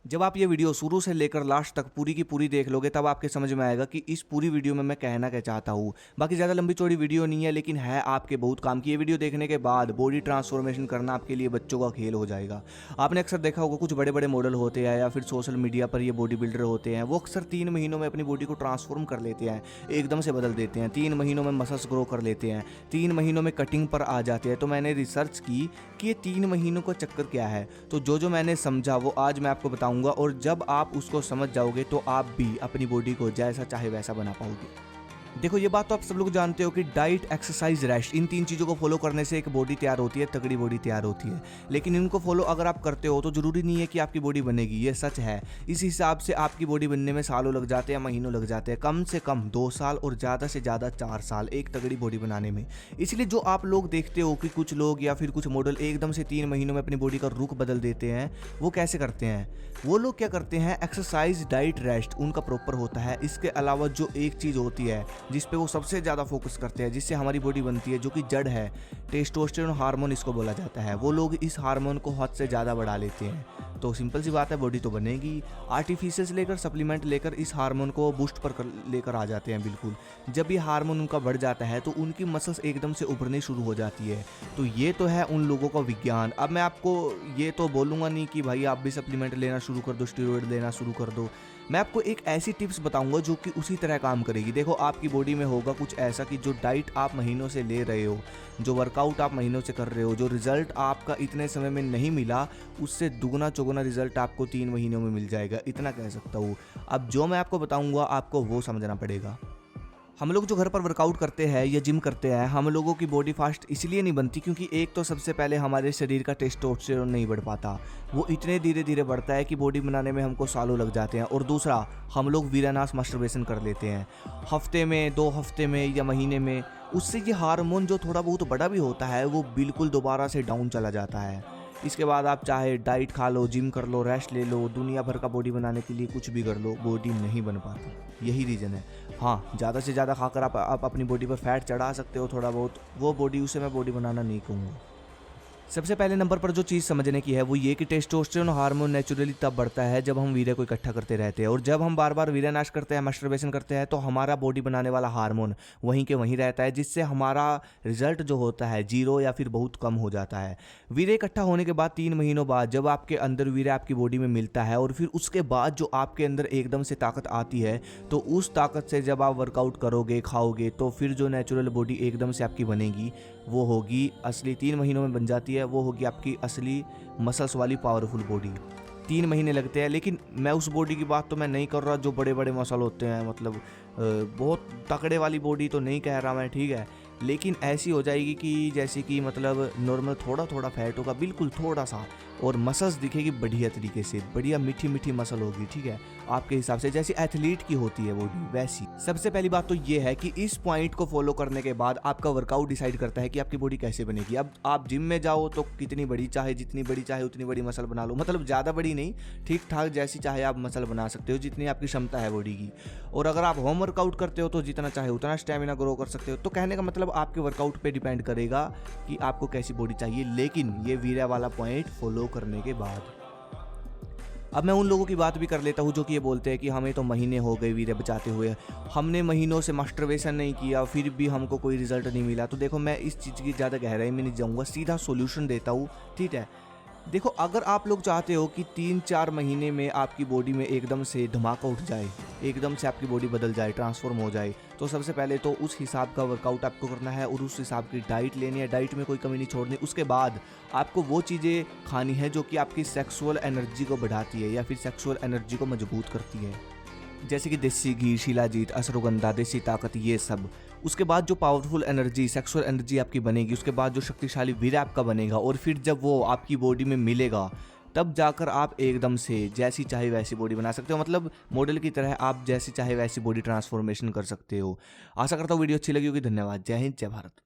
जब आप ये वीडियो शुरू से लेकर लास्ट तक पूरी की पूरी देख लोगे तब आपके समझ में आएगा कि इस पूरी वीडियो में मैं कहना क्या चाहता हूँ। बाकी ज़्यादा लंबी चौड़ी वीडियो नहीं है, लेकिन है आपके बहुत काम की। ये वीडियो देखने के बाद बॉडी ट्रांसफॉर्मेशन करना आपके लिए बच्चों का खेल हो जाएगा। आपने अक्सर देखा होगा कुछ बड़े बड़े मॉडल होते हैं या फिर सोशल मीडिया पर ये बॉडी बिल्डर होते हैं, वो अक्सर 3 महीनों में अपनी बॉडी को ट्रांसफॉर्म कर लेते हैं, एकदम से बदल देते हैं। 3 महीनों में मसल्स ग्रो कर लेते हैं, 3 महीनों में कटिंग पर आ जाते हैं। तो मैंने रिसर्च की कि ये 3 महीनों का चक्कर क्या है। तो जो मैंने समझा वो आज मैं आपको बताऊंगा, और जब आप उसको समझ जाओगे तो आप भी अपनी बॉडी को जैसा चाहे वैसा बना पाओगे। देखो, ये बात तो आप सब लोग जानते हो कि डाइट, एक्सरसाइज, रेस्ट, इन 3 चीज़ों को फॉलो करने से एक बॉडी तैयार होती है, तगड़ी बॉडी तैयार होती है। लेकिन इनको फॉलो अगर आप करते हो तो ज़रूरी नहीं है कि आपकी बॉडी बनेगी, ये सच है। इस हिसाब से आपकी बॉडी बनने में सालों लग जाते हैं, महीनों लग जाते हैं, कम से कम 2 साल और ज़्यादा से ज़्यादा 4 साल एक तगड़ी बॉडी बनाने में। इसलिए जो आप लोग देखते हो कि कुछ लोग या फिर कुछ मॉडल एकदम से 3 महीनों में अपनी बॉडी का रुख बदल देते हैं, वो कैसे करते हैं? वो लोग क्या करते हैं, एक्सरसाइज, डाइट, रेस्ट उनका प्रॉपर होता है। इसके अलावा जो एक चीज़ होती है जिस पे वो सबसे ज़्यादा फोकस करते हैं, जिससे हमारी बॉडी बनती है, जो कि जड़ है, टेस्टोस्टेरोन हार्मोन इसको बोला जाता है। वो लोग इस हार्मोन को हद से ज़्यादा बढ़ा लेते हैं। तो सिंपल सी बात है, बॉडी तो बनेगी। आर्टिफिशियल लेकर, सप्लीमेंट लेकर इस हार्मोन को बूस्ट पर लेकर आ जाते हैं। बिल्कुल, जब ये हार्मोन उनका बढ़ जाता है तो उनकी मसल्स एकदम से उभरनी शुरू हो जाती है। तो ये तो है उन लोगों का विज्ञान। अब मैं आपको ये तो बोलूँगा नहीं कि भाई आप भी सप्लीमेंट लेना शुरू कर दो, स्टेरॉइड लेना शुरू कर दो। मैं आपको एक ऐसी टिप्स बताऊंगा जो कि उसी तरह काम करेगी। देखो, आपकी बॉडी में होगा कुछ ऐसा कि जो डाइट आप महीनों से ले रहे हो, जो वर्कआउट आप महीनों से कर रहे हो, जो रिजल्ट आपका इतने समय में नहीं मिला, उससे दुगना चौगुना रिजल्ट आपको 3 महीनों में मिल जाएगा, इतना कह सकता हूँ। अब जो मैं आपको बताऊंगा आपको वो समझना पड़ेगा। हम लोग जो घर पर वर्कआउट करते हैं या जिम करते हैं, हम लोगों की बॉडी फास्ट इसलिए नहीं बनती क्योंकि एक तो सबसे पहले हमारे शरीर का टेस्टोस्टेरोन नहीं बढ़ पाता, वो इतने धीरे धीरे बढ़ता है कि बॉडी बनाने में हमको सालों लग जाते हैं। और दूसरा, हम लोग वीरानास मास्टरबेशन कर लेते हैं हफ्ते में, 2 हफ्ते में या महीने में। उससे ये हार्मोन जो थोड़ा बहुत बड़ा भी होता है वो बिल्कुल दोबारा से डाउन चला जाता है। इसके बाद आप चाहे डाइट खा लो, जिम कर लो, रेस्ट ले लो, दुनिया भर का बॉडी बनाने के लिए कुछ भी कर लो, बॉडी नहीं बन पाती। यही रीज़न है। हाँ, ज़्यादा से ज़्यादा खाकर आप अपनी बॉडी पर फैट चढ़ा सकते हो थोड़ा बहुत, वो बॉडी, उसे मैं बॉडी बनाना नहीं कहूँगा। सबसे पहले नंबर पर जो चीज़ समझने की है वो ये कि टेस्टोस्टेरोन हार्मोन नेचुरली तब बढ़ता है जब हम वीर्य को इकट्ठा करते रहते हैं। और जब हम बार बार वीर्य नाश करते हैं, मास्टरबेशन करते हैं, तो हमारा बॉडी बनाने वाला हार्मोन वहीं के वहीं रहता है, जिससे हमारा रिजल्ट जो होता है 0 या फिर बहुत कम हो जाता है। वीर्य इकट्ठा होने के बाद 3 महीनों बाद जब आपके अंदर वीर्य आपकी बॉडी में मिलता है और फिर उसके बाद जो आपके अंदर एकदम से ताकत आती है, तो उस ताकत से जब आप वर्कआउट करोगे, खाओगे, तो फिर जो नेचुरल बॉडी एकदम से आपकी बनेगी वो होगी असली, 3 महीनों में बन जाती है, वो होगी आपकी असली मसल्स वाली पावरफुल बॉडी। 3 महीने लगते हैं, लेकिन मैं उस बॉडी की बात तो मैं नहीं कर रहा जो बड़े बड़े मसल होते हैं, मतलब बहुत तकड़े वाली बॉडी तो नहीं कह रहा मैं, ठीक है। लेकिन ऐसी हो जाएगी कि जैसे कि मतलब नॉर्मल थोड़ा थोड़ा फैट होगा, बिल्कुल थोड़ा सा, और मसल्स दिखेगी बढ़िया तरीके से, बढ़िया मीठी मीठी मसल होगी, ठीक है, आपके हिसाब से जैसे एथलीट की होती है बॉडी वैसी। सबसे पहली बात तो ये है कि इस पॉइंट को फॉलो करने के बाद आपका वर्कआउट डिसाइड करता है कि आपकी बॉडी कैसे बनेगी। अब आप जिम में जाओ तो कितनी बड़ी चाहे, जितनी बड़ी चाहे उतनी बड़ी मसल बना लो, मतलब ज़्यादा बड़ी नहीं, ठीक ठाक जैसी चाहे आप मसल बना सकते हो, जितनी आपकी क्षमता है बॉडी की। और अगर आप होम वर्कआउट करते हो तो जितना चाहे उतना स्टेमिना ग्रो कर सकते हो। तो कहने का मतलब आपके वर्कआउट पे डिपेंड करेगा कि आपको कैसी बॉडी चाहिए, लेकिन ये वीर्य वाला पॉइंट फॉलो करने के बाद। अब मैं उन लोगों की बात भी कर लेता हूँ जो कि ये बोलते हैं कि हमें तो महीने हो गए वीर्य बचाते हुए, हमने महीनों से मास्टरबेशन नहीं किया फिर भी हमको कोई रिजल्ट नहीं मिला। तो देखो, मैं इस चीज़ की ज़्यादा गहराई में नहीं जाऊँगा, सीधा सॉल्यूशन देता हूँ, ठीक है। देखो, अगर आप लोग चाहते हो कि 3-4 महीने में आपकी बॉडी में एकदम से धमाका उठ जाए, एकदम से आपकी बॉडी बदल जाए, ट्रांसफॉर्म हो जाए, तो सबसे पहले तो उस हिसाब का वर्कआउट आपको करना है और उस हिसाब की डाइट लेनी है, डाइट में कोई कमी नहीं छोड़नी। उसके बाद आपको वो चीज़ें खानी है जो कि आपकी सेक्सुअल एनर्जी को बढ़ाती है या फिर सेक्सुअल एनर्जी को मजबूत करती है, जैसे कि देसी घी, शिलाजीत, अश्वगंधा, देसी ताकत, ये सब। उसके बाद जो पावरफुल एनर्जी, सेक्सुअल एनर्जी आपकी बनेगी, उसके बाद जो शक्तिशाली वीर्य आपका बनेगा, और फिर जब वो आपकी बॉडी में मिलेगा तब जाकर आप एकदम से जैसी चाहे वैसी बॉडी बना सकते हो, मतलब मॉडल की तरह आप जैसी चाहे वैसी बॉडी ट्रांसफॉर्मेशन कर सकते हो। आशा करता हूँ वीडियो अच्छी लगी होगी। धन्यवाद। जय हिंद, जय भारत।